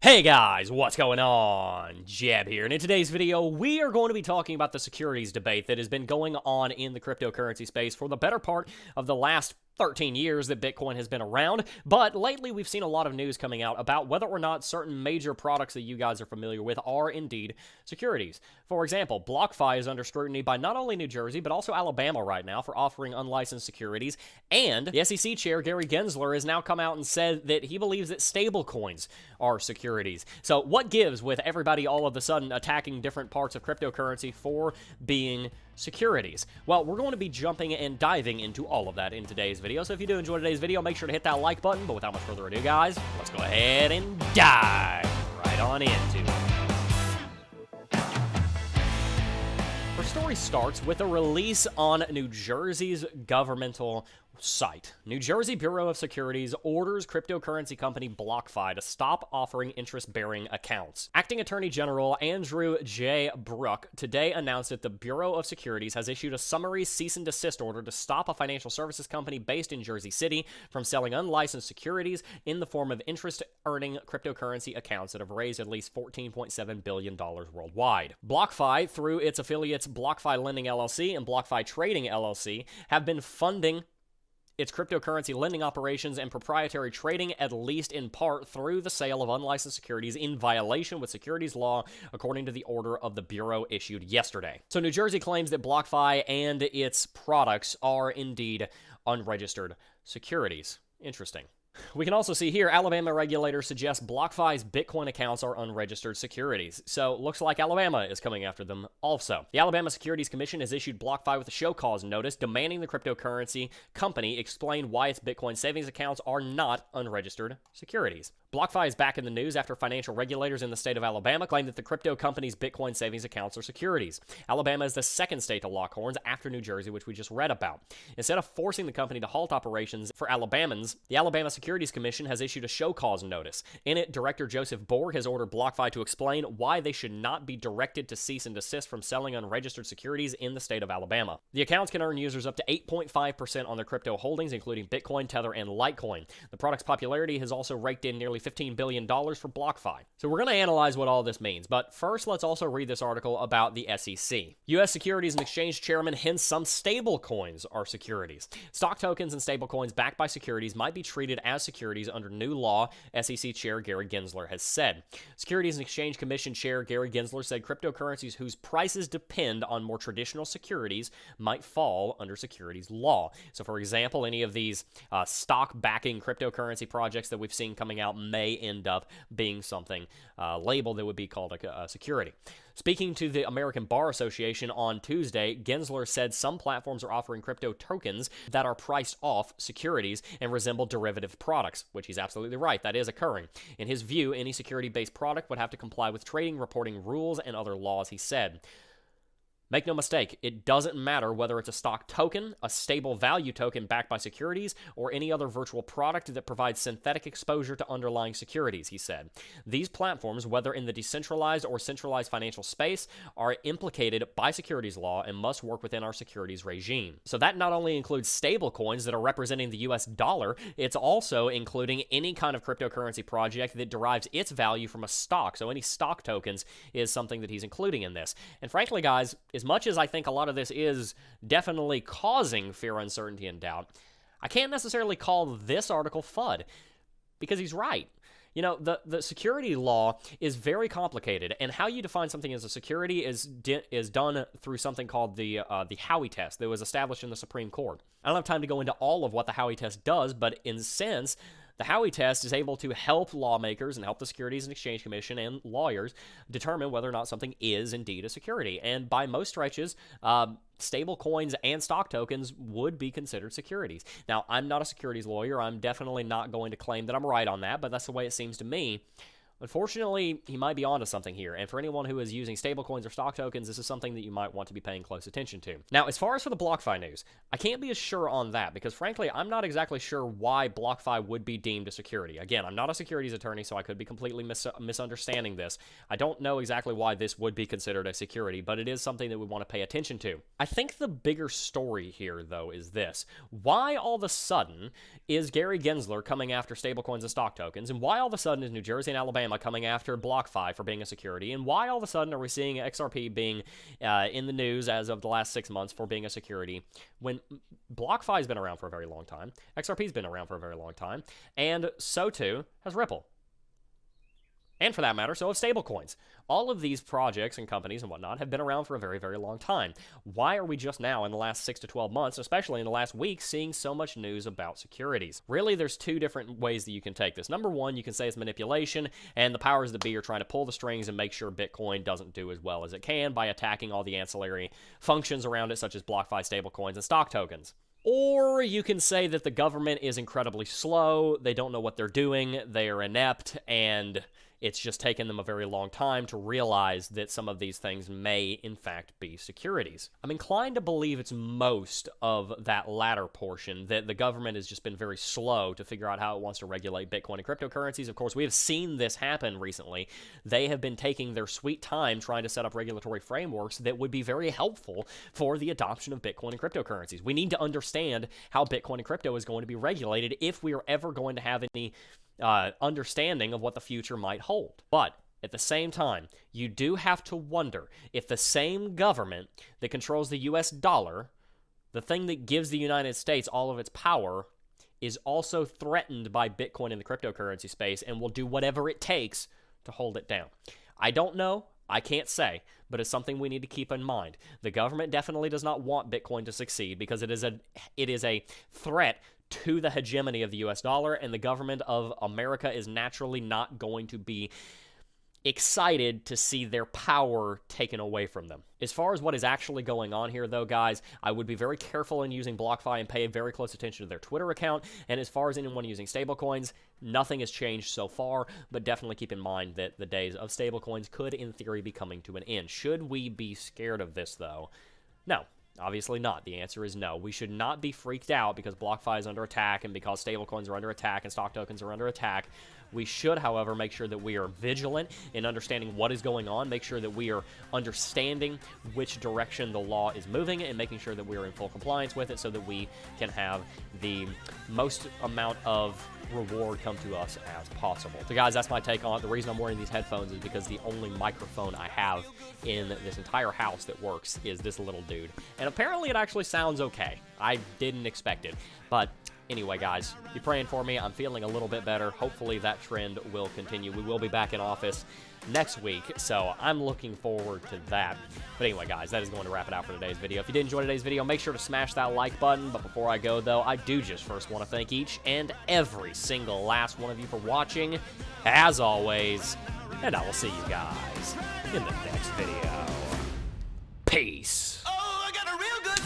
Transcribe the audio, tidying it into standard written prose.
Hey guys, what's going on? Jeb here, and in today's video, we are going to be talking about the securities debate that has been going on in the cryptocurrency space for the better part of the last 13 years that Bitcoin has been around, but lately we've seen a lot of news coming out about whether or not certain major products that you guys are familiar with are indeed securities. For example, Blockfi is under scrutiny by not only New Jersey, but also Alabama right now for offering unlicensed securities, and the SEC chair, Gary Gensler, has now come out and said that he believes that stablecoins are securities. So what gives with everybody all of a sudden attacking different parts of cryptocurrency for being securities? Well, we're going to be jumping and diving into all of that in today's video. So if you do enjoy today's video, make sure to hit that like button. But without much further ado, guys, let's go ahead and dive right on into it. Our story starts with a release on New Jersey's governmental site. New Jersey Bureau of Securities orders cryptocurrency company Blockfi to stop offering interest-bearing accounts. Acting Attorney General Andrew J. Brook today announced that the Bureau of Securities has issued a summary cease and desist order to stop a financial services company based in Jersey City from selling unlicensed securities in the form of interest-earning cryptocurrency accounts that have raised at least $14.7 billion worldwide. Blockfi, through its affiliates Blockfi Lending LLC and Blockfi Trading LLC, have been funding its cryptocurrency lending operations and proprietary trading, at least in part, through the sale of unlicensed securities in violation with securities law, according to the order of the Bureau issued yesterday. So New Jersey claims that Blockfi and its products are indeed unregistered securities. Interesting. We can also see here, Alabama regulators suggest BlockFi's Bitcoin accounts are unregistered securities. So, looks like Alabama is coming after them also. The Alabama Securities Commission has issued BlockFi with a show cause notice demanding the cryptocurrency company explain why its Bitcoin savings accounts are not unregistered securities. BlockFi is back in the news after financial regulators in the state of Alabama claim that the crypto company's Bitcoin savings accounts are securities. Alabama is the second state to lock horns after New Jersey, which we just read about. Instead of forcing the company to halt operations for Alabamans, the Alabama Securities Commission has issued a show cause notice. In it, Director Joseph Borg has ordered BlockFi to explain why they should not be directed to cease and desist from selling unregistered securities in the state of Alabama. The accounts can earn users up to 8.5% on their crypto holdings, including Bitcoin, Tether, and Litecoin. The product's popularity has also raked in nearly $15 billion for BlockFi. So we're going to analyze what all this means, but first let's also read this article about the SEC. U.S. Securities and Exchange Chairman hints some stablecoins are securities. Stock tokens and stablecoins backed by securities might be treated as securities under new law, SEC Chair Gary Gensler has said. Securities and Exchange Commission Chair Gary Gensler said cryptocurrencies whose prices depend on more traditional securities might fall under securities law. So for example, any of these stock backing cryptocurrency projects that we've seen coming out may end up being something labeled that would be called a security. Speaking to the American Bar Association on Tuesday, Gensler said some platforms are offering crypto tokens that are priced off securities and resemble derivative products, which he's absolutely right. That is occurring. In his view, any security-based product would have to comply with trading, reporting rules, and other laws, he said. Make no mistake, it doesn't matter whether it's a stock token, a stable value token backed by securities, or any other virtual product that provides synthetic exposure to underlying securities, he said. These platforms, whether in the decentralized or centralized financial space, are implicated by securities law and must work within our securities regime. So that not only includes stablecoins that are representing the US dollar, it's also including any kind of cryptocurrency project that derives its value from a stock. So any stock tokens is something that he's including in this. And frankly, guys, as much as I think a lot of this is definitely causing fear, uncertainty, and doubt, I can't necessarily call this article FUD, because he's right. You know, the security law is very complicated, and how you define something as a security is done through something called the Howey test that was established in the Supreme Court. I don't have time to go into all of what the Howey test does, but in a sense, the Howey test is able to help lawmakers and help the Securities and Exchange Commission and lawyers determine whether or not something is indeed a security. And by most stretches, stable coins and stock tokens would be considered securities. Now, I'm not a securities lawyer. I'm definitely not going to claim that I'm right on that, but that's the way it seems to me. Unfortunately, he might be onto something here, and for anyone who is using stablecoins or stock tokens, this is something that you might want to be paying close attention to. Now, as far as for the BlockFi news, I can't be as sure on that, because frankly, I'm not exactly sure why BlockFi would be deemed a security. Again, I'm not a securities attorney, so I could be completely misunderstanding this. I don't know exactly why this would be considered a security, but it is something that we want to pay attention to. I think the bigger story here, though, is this. Why all of a sudden is Gary Gensler coming after stablecoins and stock tokens, and why all of a sudden is New Jersey and Alabama Alabama coming after Blockfi for being a security, and why all of a sudden are we seeing XRP being in the news as of the last 6 months for being a security, when Blockfi has been around for a very long time, XRP's been around for a very long time, and so too has Ripple. And for that matter, so have stablecoins. All of these projects and companies and whatnot have been around for a very, very long time. Why are we just now, in the last 6 to 12 months, especially in the last week, seeing so much news about securities? Really, there's two different ways that you can take this. Number one, you can say it's manipulation, and the powers that be are trying to pull the strings and make sure Bitcoin doesn't do as well as it can by attacking all the ancillary functions around it, such as BlockFi, stablecoins, and stock tokens. Or you can say that the government is incredibly slow, they don't know what they're doing, they are inept, and it's just taken them a very long time to realize that some of these things may, in fact, be securities. I'm inclined to believe it's most of that latter portion, that the government has just been very slow to figure out how it wants to regulate Bitcoin and cryptocurrencies. Of course, we have seen this happen recently. They have been taking their sweet time trying to set up regulatory frameworks that would be very helpful for the adoption of Bitcoin and cryptocurrencies. We need to understand how Bitcoin and crypto is going to be regulated if we are ever going to have any understanding of what the future might hold. But at the same time, you do have to wonder if the same government that controls the US dollar, the thing that gives the United States all of its power, is also threatened by Bitcoin in the cryptocurrency space and will do whatever it takes to hold it down. I don't know. I can't say, but it's something we need to keep in mind. The government definitely does not want Bitcoin to succeed because it is a threat to the hegemony of the US dollar, and the government of America is naturally not going to be excited to see their power taken away from them. As far as what is actually going on here, though, guys, I would be very careful in using BlockFi and pay very close attention to their Twitter account. And as far as anyone using stablecoins, nothing has changed so far, but definitely keep in mind that the days of stablecoins could, in theory, be coming to an end. Should we be scared of this, though? No. Obviously not. The answer is no. We should not be freaked out because BlockFi is under attack and because stablecoins are under attack and stock tokens are under attack. We should, however, make sure that we are vigilant in understanding what is going on, make sure that we are understanding which direction the law is moving, and making sure that we are in full compliance with it so that we can have the most amount of reward come to us as possible. So guys, that's my take on it. The reason I'm wearing these headphones is because the only microphone I have in this entire house that works is this little dude. And apparently it actually sounds okay. I didn't expect it. But anyway, guys, be praying for me. I'm feeling a little bit better. Hopefully that trend will continue. We will be back in office next week, so I'm looking forward to that. But anyway, guys, that is going to wrap it out for today's video. If you did enjoy today's video, make sure to smash that like button. But before I go, though, I do just first want to thank each and every single last one of you for watching, as always, and I will see you guys in the next video. Peace. Oh, I got a real good